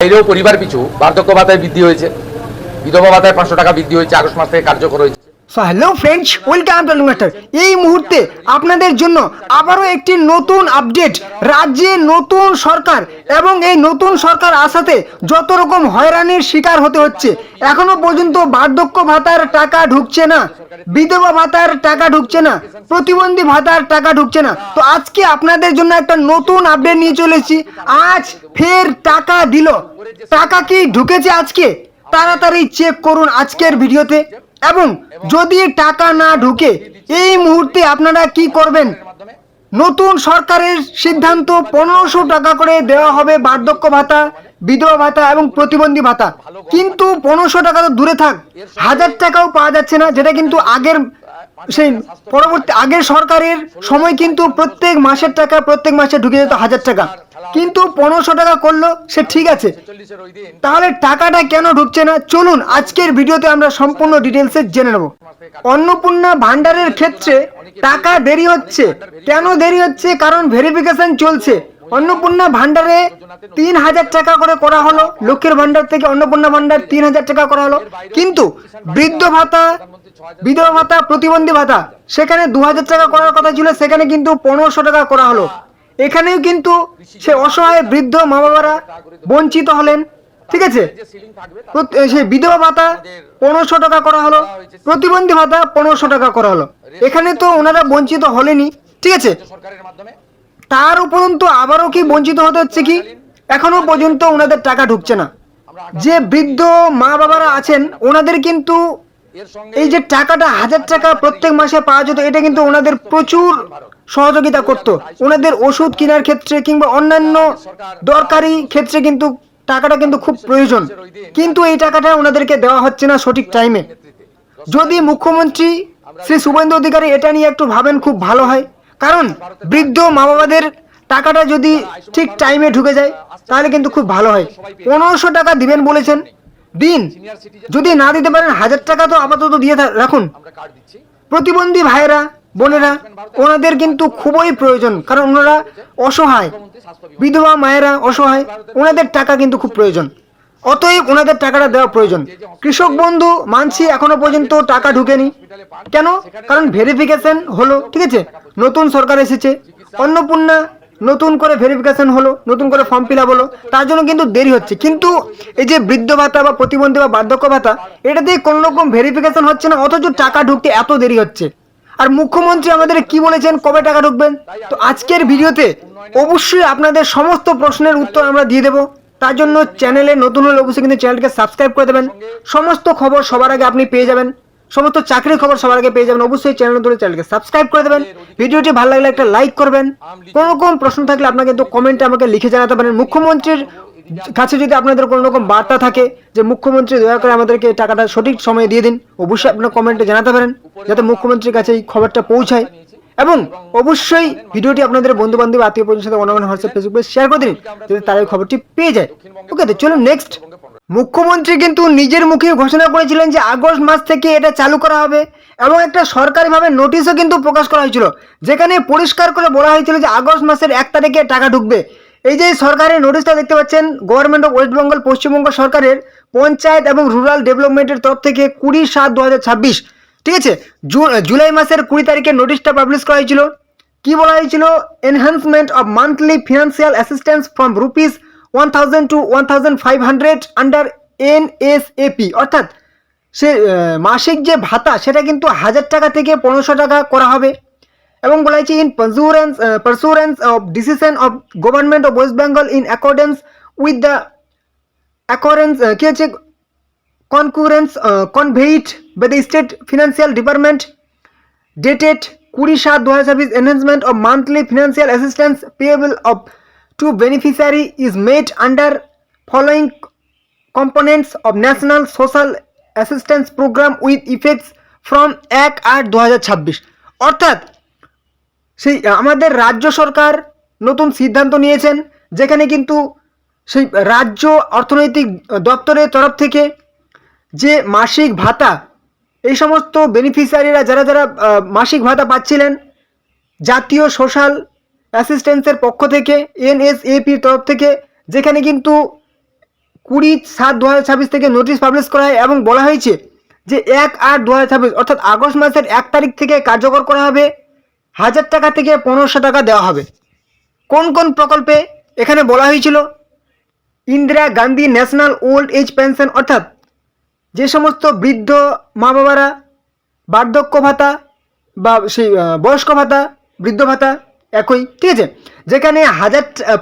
বাইরেও পরিবার পিছু বার্ধক্য ভাতায় বৃদ্ধি হয়েছে, বিধবা ভাতায় 500 টাকা বৃদ্ধি হয়েছে, আগস্ট মাস থেকে কার্যকর হয়েছে। So hello friends, welcome to master. এই মুহূর্তে আপনাদের জন্য আবারও একটি নতুন আপডেট। রাজ্যে নতুন সরকার এবং এই নতুন সরকার আসাতে যত রকম হয়রানির শিকার হতে হচ্ছে। এখনো পর্যন্ত বার্ধক্য ভাতার টাকা ঢুকছে না, বিধবা ভাতার টাকা ঢুকছে না, প্রতিবন্ধী ভাতার টাকা ঢুকছে না। তো আজকে আপনাদের জন্য একটা নতুন আপডেট নিয়ে চলেছি। আজ ফের টাকা দিল। টাকা কি ঢুকেছে আজকে? তাড়াতাড়ি চেক করুন আজকের ভিডিওতে। এবং যদি টাকা না ঢুকে এই মুহূর্তে আপনারা কি করবেন? নতুন সরকারের সিদ্ধান্ত 1500 টাকা করে দেওয়া হবে বার্ধক্য ভাতা, বিধবা ভাতা এবং প্রতিবন্ধী ভাতা। কিন্তু 1500 টাকা তো দূরে থাক, 1000 টাকাও পাওয়া যাচ্ছে না, যেটা কিন্তু আগের সরকারের সময় কিন্তু প্রত্যেক মাসের টাকা প্রত্যেক মাসে ঢুকে যেত 1000 টাকা। কিন্তু 1500 টাকা করলো, সে ঠিক আছে। তাহলে টাকাটা কেন ঢুকছে না? চলুন আজকের ভিডিওতে আমরা সম্পূর্ণ ডিটেলসে জেনে নেব। অন্নপূর্ণা ভান্ডারের ক্ষেত্রে টাকা দেরি হচ্ছে। কেন দেরি হচ্ছে? কারণ ভেরিফিকেশন চলছে। অন্নপূর্ণা ভান্ডারে 3000 টাকা করে করা হলো, লক্ষ্মীর ভান্ডার থেকে অন্নপূর্ণা ভান্ডার 3000 টাকা করা হলো। কিন্তু বৃদ্ধ ভাতা, বিধবা ভাতা, প্রতিবন্ধী ভাতা সেখানে 2000 টাকা করার কথা ছিল, সেখানে কিন্তু 1500 টাকা করা হলো। এখানেও কিন্তু সে অসহায় বৃদ্ধ মা বাবারা বঞ্চিত হলেন। ঠিক আছে, সেই বিধবা ভাতা 1500 টাকা করা হলো, প্রতিবন্ধী ভাতা 1500 টাকা করা হলো। এখানে তো ওনারা বঞ্চিত হলেনি। ঠিক আছে, তার উপরন্তু আবারও কি বঞ্চিত হতে হচ্ছে কি? এখনো পর্যন্ত ওনাদের টাকা ঢুকছে না। যে বৃদ্ধ মা বাবারা আছেন ওনাদের কিন্তু এই যে টাকাটা 1000 টাকা প্রত্যেক মাসে পাওয়া যেত, এটা কিন্তু ওনাদের প্রচুর সহযোগিতা করত। ওনাদের ওষুধ কেনার ক্ষেত্রে কিংবা অন্যান্য দরকারি ক্ষেত্রে কিন্তু টাকাটা কিন্তু খুব প্রয়োজন। কিন্তু এই টাকাটা ওনাদেরকে দেওয়া হচ্ছে না সঠিক টাইমে। যদি মুখ্যমন্ত্রী শ্রী শুভেন্দু অধিকারী এটা নিয়ে একটু ভাবেন, খুব ভালো হয়। কারণ বৃদ্ধ মা বাবাদের টাকাটা যদি ঠিক টাইমে ঢুকে যায় তাহলে কিন্তু খুব ভালো হয়। 1500 টাকা দিবেন বলেছেন, দিন। যদি না দিতে পারেন 1000 টাকা তো আপাতত দিয়ে রাখুন। প্রতিবন্ধী ভাইয়েরা বোনেরা ওনাদের কিন্তু খুবই প্রয়োজন, কারণ ওনারা অসহায়, বিধবা মায়েরা অসহায়, ওনাদের টাকা কিন্তু খুব প্রয়োজন। অতএব ওনাদের টাকাটা দেওয়া প্রয়োজন। কৃষক বন্ধু মানছি এখনো পর্যন্ত টাকা ঢুকেনি। কেন? কারণ ভেরিফিকেশন হলো। ঠিক আছে, নতুন সরকার এসেছে, অন্নপূর্ণা নতুন করে ভেরিফিকেশন হলো, নতুন করে ফর্ম ফিল আপ হলো, তার জন্য কিন্তু দেরি হচ্ছে। কিন্তু এই যে বৃদ্ধ ভাতা বা প্রতিবন্ধী বা বার্ধক্য ভাতা, এটা দিয়ে কোনো রকম ভেরিফিকেশন হচ্ছে না, অথচ টাকা ঢুকতে এত দেরি হচ্ছে। আর মুখ্যমন্ত্রী আমাদের কি বলেছেন, কবে টাকা ঢুকবেন? তো আজকের ভিডিওতে অবশ্যই আপনাদের সমস্ত প্রশ্নের উত্তর আমরা দিয়ে দেবো। তার জন্য চ্যানেলে নতুন হলে অবশ্যই কিন্তু চ্যানেলকে সাবস্ক্রাইব করে দেবেন। সমস্ত খবর সবার আগে আপনি পেয়ে যাবেন, সমস্ত চাকরির খবর সবার আগে পেয়ে যাবেন। অবশ্যই চ্যানেলকে সাবস্ক্রাইব করে দেবেন। ভিডিওটি ভালো লাগলে একটা লাইক করবেন। কোনো রকম প্রশ্ন থাকলে আপনাকে কিন্তু কমেন্টে আমাকে লিখে জানাতে পারেন। মুখ্যমন্ত্রীর কাছে যদি আপনাদের কোনো রকম বার্তা থাকে যে মুখ্যমন্ত্রী দয়া করে আমাদেরকে টাকাটা সঠিক সময়ে দিয়ে দিন, অবশ্যই আপনারা কমেন্টে জানাতে পারেন, যাতে মুখ্যমন্ত্রীর কাছে এই খবরটা পৌঁছায়। এবং অবশ্যই ভিডিওটি আপনাদের বন্ধু বান্ধব আত্মীয় পরিজনের সাথে অনলাইন হোয়াটসঅ্যাপ ফেসবুকে শেয়ার করে দিন, যাতে তারা এই খবরটি পেয়ে যায়। ওকে, তো চলুন নেক্সট। মুখ্যমন্ত্রী কিন্তু নিজের মুখে ঘোষণা করেছিলেন যে আগস্ট মাস থেকে এটা চালু করা হবে, এবং একটা সরকারিভাবে নোটিশও কিন্তু প্রকাশ করা হয়েছিল, যেখানে পরিষ্কার করে বলা হয়েছিল যে আগস্ট মাসের 1 তারিখে টাকা ঢুকবে। এই যে সরকারের নোটিশটা দেখতে পাচ্ছেন, government of West Bengal, Paschimbanga সরকারের পঞ্চায়েত এবং রুরাল ডেভেলপমেন্টের তরফ থেকে 20/7/2026, ঠিক আছে, জুলাই মাসের 20 তারিখে নোটিশটা পাবলিশ করা হয়েছিল। কি বলা হয়েছিল? Enhancement of monthly financial assistance from ₹1000 to 1500 under NSAP, অর্থাৎ সে মাসিক যে ভাতা সেটা কিন্তু 1000 টাকা থেকে 1500 টাকা করা হবে। এবং বলা হয়েছে in pursuance of decision of government of West Bengal in accordance with the কি হচ্ছে concurrence conveyed by the state financial department dated 20/7/2026, enhancement of monthly financial assistance payable of to beneficiary is made under following components of national social assistance program with effects from 1/8/2026। অর্থাৎ সেই আমাদের রাজ্য সরকার নতুন সিদ্ধান্ত নিয়েছেন, যেখানে কিন্তু সেই রাজ্য অর্থনৈতিক দপ্তরের তরফ থেকে যে মাসিক ভাতা, এই সমস্ত বেনিফিশিয়ারিরা যারা যারা মাসিক ভাতা পাচ্ছিলেন, জাতীয় সোশ্যাল অ্যাসিস্ট্যান্সের পক্ষ থেকে NSAP তরফ থেকে, যেখানে কিন্তু 20/7/2026 থেকে নোটিশ পাবলিশ করা হয় এবং বলা হয়েছে যে 1/8/2026 অর্থাৎ আগস্ট মাসের 1 তারিখ থেকে কার্যকর করা হবে। 1000 টাকা থেকে 1500 টাকা দেওয়া হবে। কোন কোন প্রকল্পে এখানে বলা হয়েছিল? Indira Gandhi national old age pension, অর্থাৎ যে সমস্ত বৃদ্ধ মা বাবারা বার্ধক্য ভাতা বা সেই বয়স্ক ভাতা, বৃদ্ধ ভাতা একই, ঠিক আছে, যেখানে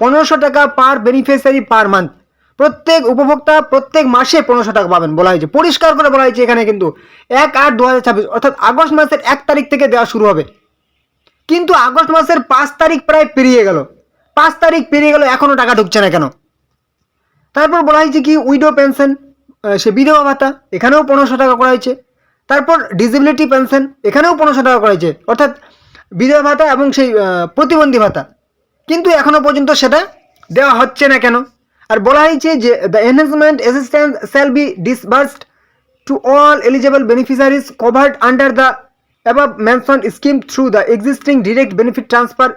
1500 টাকা পার বেনিফিশিয়ারি পার মান্থ, প্রত্যেক উপভোক্তা প্রত্যেক মাসে 1500 টাকা পাবেন বলা হয়েছে। পরিষ্কার করে বলা হয়েছে এখানে কিন্তু 1/8/2026 অর্থাৎ আগস্ট মাসের 1 তারিখ থেকে দেওয়া শুরু হবে। কিন্তু আগস্ট মাসের 5 তারিখ প্রায় পেরিয়ে গেল, 5 তারিখ পেরিয়ে গেল, এখনও টাকা ঢুকছে না কেন? তারপর বলা হয়েছে কি উইডো পেনশন, সে বিধবা ভাতা, এখানেও 1500 টাকা করা হয়েছে। তারপর ডিসেবিলিটি পেনশন, এখানেও 1500 টাকা করা হয়েছে, অর্থাৎ বিধবা ভাতা এবং সেই প্রতিবন্ধী ভাতা, কিন্তু এখনও পর্যন্ত সেটা দেওয়া হচ্ছে না কেন? আর বলা হয়েছে যে the enhancement assistance shall be disbursed to all eligible beneficiaries covered under the above mentioned scheme through the existing direct benefit transfer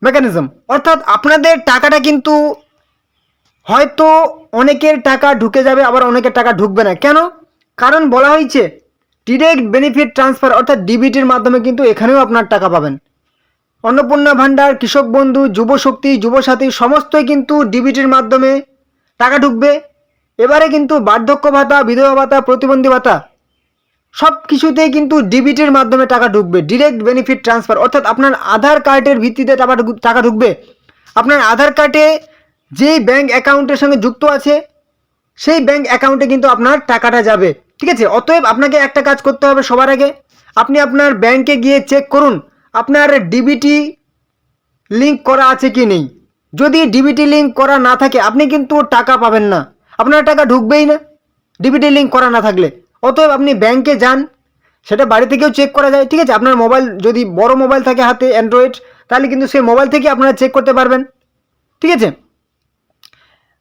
mechanism, অর্থাৎ আপনাদের টাকাটা কিন্তু হয়তো অনেকের টাকা ঢুকে যাবে, আবার অনেকের টাকা ঢুকবে না। কেন? কারণ বলা হয়েছে ডিরেক্ট বেনিফিট ট্রান্সফার অর্থাৎ ডিবিটির মাধ্যমে কিন্তু এখানেও আপনার টাকা পাবেন। অন্নপূর্ণা ভাণ্ডার, কৃষক বন্ধু, যুব শক্তি, যুবসাথী সমস্তই কিন্তু ডিবিটির মাধ্যমে টাকা ঢুকবে। এবারে কিন্তু বার্ধক্য ভাতা, বিধবা ভাতা, প্রতিবন্ধী ভাতা সব কিছুতেই কিন্তু ডিবিটির মাধ্যমে টাকা ঢুকবে, ডিরেক্ট বেনিফিট ট্রান্সফার, অর্থাৎ আপনার আধার কার্ডের ভিত্তিতে টাকা ঢুকবে। আপনার আধার কার্ডে যেই ব্যাঙ্ক অ্যাকাউন্টের সঙ্গে যুক্ত আছে সেই ব্যাঙ্ক অ্যাকাউন্টে কিন্তু আপনার টাকাটা যাবে, ঠিক আছে। অতএব আপনাকে একটা কাজ করতে হবে, সবার আগে আপনি আপনার ব্যাংকে গিয়ে চেক করুন আপনার ডিবিটি লিঙ্ক করা আছে কি নেই। যদি ডিবিটি লিঙ্ক করা না থাকে আপনি কিন্তু টাকা পাবেন না, আপনার টাকা ঢুকবেই না ডিবিটি লিঙ্ক করা না থাকলে। অতএব আপনি ব্যাংকে যান, সেটা বাড়ি থেকেও চেক করা যায়, ঠিক আছে। আপনার মোবাইল যদি বড় মোবাইল থাকে হাতে অ্যান্ড্রয়েড, তাহলে কিন্তু সেই মোবাইল থেকে আপনারা চেক করতে পারবেন, ঠিক আছে।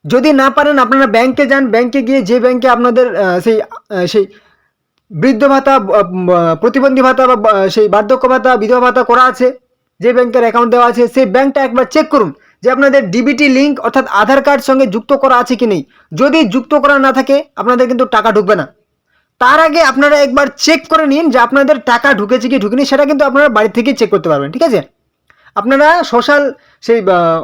যদি না পারেন আপনারা ব্যাংকে যান, ব্যাংকে গিয়ে যে ব্যাংকে আপনাদের সেই বৃদ্ধ ভাতা, প্রতিবন্ধী ভাতা বা সেই বার্ধক্য ভাতা, বিধবা ভাতা করা আছে, যে ব্যাংকের অ্যাকাউন্ট দেওয়া আছে সেই ব্যাংকটা একবার চেক করুন যে আপনাদের ডিবিটি লিঙ্ক অর্থাৎ আধার কার্ড সঙ্গে যুক্ত করা আছে কি নেই। যদি যুক্ত করা না থাকে আপনাদের কিন্তু টাকা ঢুকবে না। তার আগে আপনারা একবার চেক করে নিন যে আপনাদের টাকা ঢুকেছে কি ঢুকেনি, সেটা কিন্তু আপনারা বাড়ি থেকেই চেক করতে পারবেন, ঠিক আছে। আপনারা সোশ্যাল সেই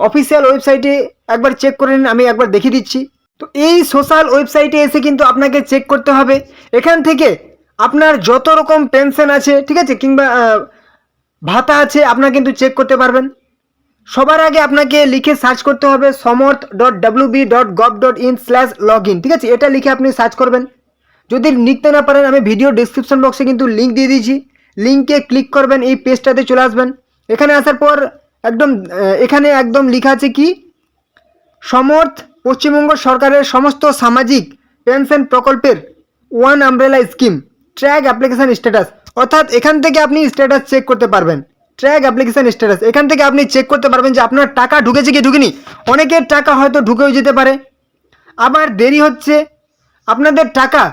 অফিসিয়াল ওয়েবসাইটে একবার চেক করে নিন, আমি একবার দেখিয়ে দিচ্ছি। তো এই সোশ্যাল ওয়েবসাইটে এসে কিন্তু আপনাকে চেক করতে হবে। এখান থেকে আপনার যত রকম পেনশন আছে, ঠিক আছে, কিংবা ভাতা আছে, আপনারা কিন্তু চেক করতে পারবেন। সবার আগে আপনাকে লিখে সার্চ করতে হবে samarth.wb.gov.in/login, ঠিক আছে, এটা লিখে আপনি সার্চ করবেন। যদি লিখতে না পারেন আমি ভিডিও ডেসক্রিপশন বক্সে কিন্তু লিঙ্ক দিয়ে দিয়েছি, লিঙ্কে ক্লিক করবেন, এই পেজটাতে চলে আসবেন। এখানে আসার পর এখানে একদম লেখা আছে কি সমর্থ পশ্চিমবঙ্গ সরকারের সমস্ত সামাজিক পেনশন প্রকল্পের one umbrella scheme track application status, অর্থাৎ এখান থেকে আপনি স্ট্যাটাস চেক করতে পারবেন। ট্র্যাক অ্যাপ্লিকেশন স্ট্যাটাস, এখান থেকে আপনি চেক করতে পারবেন যে আপনার টাকা ঢুকেছে কি ঢুকেনি। অনেকের টাকা হয়তো ঢুকেও যেতে পারে, আবার দেরি হচ্ছে। আপনাদের টাকা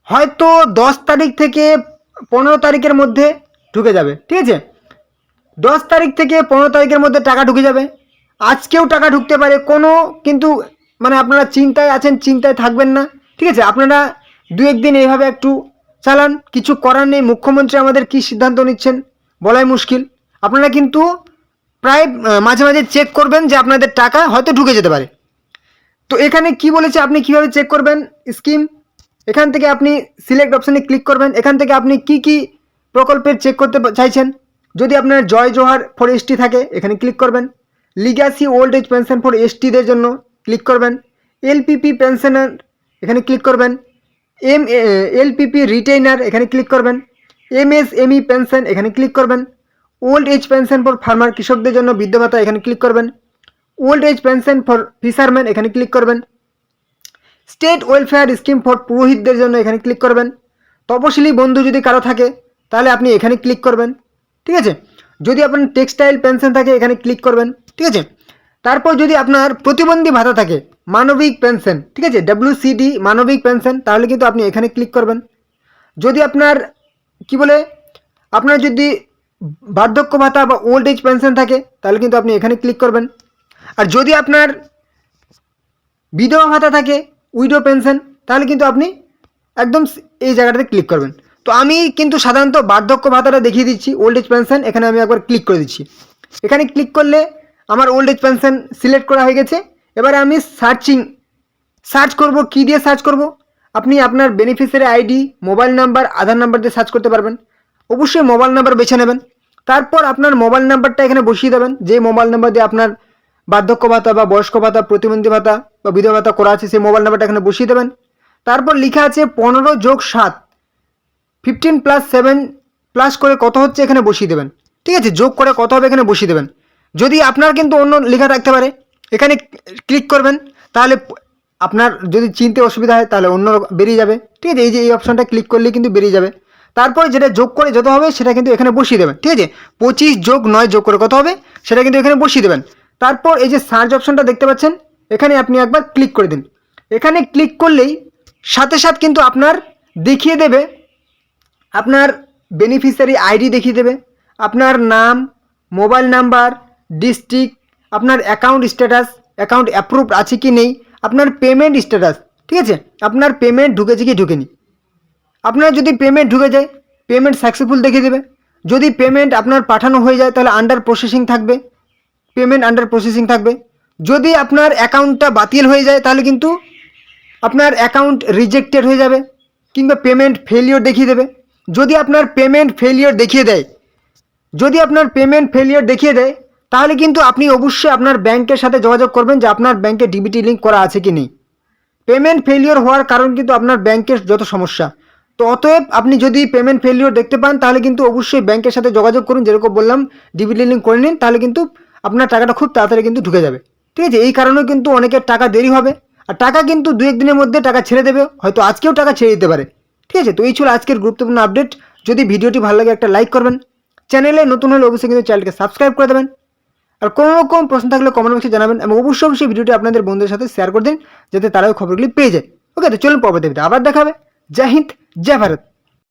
হয়তো 10 তারিখ থেকে 15 তারিখের মধ্যে ঢুকে যাবে, ঠিক আছে। 10 তারিখ থেকে 15 তারিখের মধ্যে টাকা ঢুকে যাবে। আজকেও টাকা ঢুকতে পারে, কোনো কিন্তু মানে আপনারা চিন্তায় আছেন, চিন্তায় থাকবেন না, ঠিক আছে। আপনারা 2-1 দিন এইভাবে একটু চালান, কিছু করার নেই। মুখ্যমন্ত্রী আমাদের কি সিদ্ধান্ত নিচ্ছেন বলাই মুশকিল। আপনারা কিন্তু প্রায় মাঝে মাঝে চেক করবেন যে আপনাদের টাকা হয়তো ঢুকে যেতে পারে। তো এখানে কি বলেছে আপনি কিভাবে চেক করবেন স্কিম, এখান থেকে আপনি সিলেক্ট অপশানে ক্লিক করবেন। এখান থেকে আপনি কি কি প্রকল্পের চেক করতে চাইছেন। যদি আপনার জয় জোহার ফর এসটি থাকে এখানে ক্লিক করবেন। Legacy old age pension for এসটিদের জন্য ক্লিক করবেন। এলপিপি পেনশনার এখানে ক্লিক করবেন। এলপিপি রিটেইনার এখানে ক্লিক করবেন। এমএসএমই পেনশন এখানে ক্লিক করবেন। Old age pension for farmer কৃষকদের জন্য বৃদ্ধ ভাতা এখানে ক্লিক করবেন। Old age pension for fisherman এখানে ক্লিক করবেন। স্টেট ওয়েলফেয়ার স্কিম ফর পুরোহিতদের জন্য এখানে ক্লিক করবেন। তপশিলি বন্ধু যদি কারো থাকে তাহলে আপনি এখানে ক্লিক করবেন, ঠিক আছে। যদি আপনার টেক্সটাইল পেনশন থাকে এখানে ক্লিক করবেন, ঠিক আছে। তারপর যদি আপনার প্রতিবন্ধী ভাতা থাকে মানবিক পেনশন, ঠিক আছে, WCD মানবিক পেনশন, তাহলে কিন্তু আপনি এখানে ক্লিক করবেন। যদি আপনার কি বলে আপনার যদি বার্ধক্য ভাতা বা ওল্ড এজ পেনশন থাকে তাহলে কিন্তু আপনি এখানে ক্লিক করবেন। আর যদি আপনার বিধবা ভাতা থাকে, উইডো পেনশন, তাহলে কিন্তু আপনি একদম এই জায়গাটাতে ক্লিক করবেন। তো আমি কিন্তু সাধারণত বার্ধক্য ভাতাটা দেখিয়ে দিচ্ছি, ওল্ড এজ পেনশন, এখানে আমি একবার ক্লিক করে দিচ্ছি। এখানে ক্লিক করলে আমার ওল্ড এজ পেনশন সিলেক্ট করা হয়ে গেছে। এবারে আমি সার্চ করব, কী দিয়ে সার্চ করব? আপনি আপনার বেনিফিশিয়ারি আইডি, মোবাইল নাম্বার, আধার নাম্বার দিয়ে সার্চ করতে পারবেন। অবশ্যই মোবাইল নাম্বার বেছে নেবেন। তারপর আপনার মোবাইল নাম্বারটা এখানে বসিয়ে দেবেন, যে মোবাইল নাম্বার দিয়ে আপনার বার্ধক্য ভাতা বা বয়স্ক ভাতা, প্রতিবন্ধী ভাতা বা বিধবা ভাতা করা আছে, সেই মোবাইল নাম্বারটা এখানে বসিয়ে দেবেন। তারপর লেখা আছে 15+7, 15+7 করে কত হচ্ছে এখানে বসিয়ে দেবেন। ঠিক আছে, যোগ করে কত হবে এখানে বসিয়ে দেবেন। যদি আপনার কিন্তু অন্য লেখা থাকতে পারে, এখানে ক্লিক করবেন, তাহলে আপনার যদি চিনতে অসুবিধা হয় তাহলে অন্য বেরিয়ে যাবে। ঠিক আছে, এই যে এই অপশনটা ক্লিক করলে কিন্তু বেরিয়ে যাবে। তারপর যেটা যোগ করে যত হবে সেটা কিন্তু এখানে বসিয়ে দেবেন। ঠিক আছে, 25+9 যোগ করে কত হবে সেটা কিন্তু এখানে বসিয়ে দেবেন। তারপর এই যে সার্চ অপশনটা দেখতে পাচ্ছেন, এখানে আপনি একবার ক্লিক করে দিন। এখানে ক্লিক করলেই সাথে সাথে কিন্তু আপনার দেখিয়ে দেবে, আপনার বেনিফিশিয়ারি আইডি দেখিয়ে দেবে, আপনার নাম, মোবাইল নাম্বার, ডিস্ট্রিক্ট, আপনার অ্যাকাউন্ট স্ট্যাটাস, অ্যাকাউন্ট অ্যাপ্রুভড আছে কি নেই, আপনার পেমেন্ট স্ট্যাটাস। ঠিক আছে, আপনার পেমেন্ট ঢুকেছে কি ঢুকেনি। আপনার যদি পেমেন্ট ঢুকে যায়, পেমেন্ট সাকসেসফুল দেখিয়ে দেবে। যদি পেমেন্ট আপনার পাঠানো হয়ে যায় তাহলে আন্ডার প্রসেসিং থাকবে, পেমেন্ট আন্ডার প্রসেসিং থাকবে। যদি আপনার অ্যাকাউন্টটা বাতিল হয়ে যায় তাহলে কিন্তু আপনার অ্যাকাউন্ট রিজেক্টেড হয়ে যাবে, কিংবা পেমেন্ট ফেলিওর দেখিয়ে দেবে। যদি আপনার পেমেন্ট ফেলিওর দেখিয়ে দেয়, তাহলে কিন্তু আপনি অবশ্যই আপনার ব্যাংকের সাথে যোগাযোগ করবেন যে আপনার ব্যাংকে ডিবিটি লিঙ্ক করা আছে কি নেই। পেমেন্ট ফেলিওর হওয়ার কারণ কিন্তু আপনার ব্যাংকের যত সমস্যা। তো অতএব আপনি যদি পেমেন্ট ফেলিওর দেখতে পান তাহলে কিন্তু অবশ্যই ব্যাংকের সাথে যোগাযোগ করুন, যেরকম বললাম ডিবিটি লিঙ্ক করে নিন, তাহলে কিন্তু আপনার টাকাটা খুব তাড়াতাড়ি কিন্তু ঢুকে যাবে। ঠিক আছে, এই কারণেও কিন্তু অনেকের টাকা দেরি হবে, আর টাকা কিন্তু 2-1 দিনের মধ্যে টাকা ছেড়ে দেবে, হয়তো আজকেও টাকা ছেড়ে দিতে পারে। ঠিক আছে, তো এই ছিল আজকের গুরুত্বপূর্ণ আপডেট। যদি ভিডিওটি ভালো লাগে একটা লাইক করবেন, চ্যানেলে নতুন হলে অবশ্যই কিন্তু চ্যানেলকে সাবস্ক্রাইব করে দেবেন, আর কোনো রকম প্রশ্ন থাকলে কমেন্ট বক্সে জানাবেন, এবং অবশ্যই ভিডিওটি আপনাদের বন্ধুদের সাথে শেয়ার করে দিন যাতে তারাও খবরগুলি পেয়ে যায়। ওকে, তো চলুন পরবর্তী ভিডিও আবার দেখাবে। জয় হিন্দ, জয় ভারত।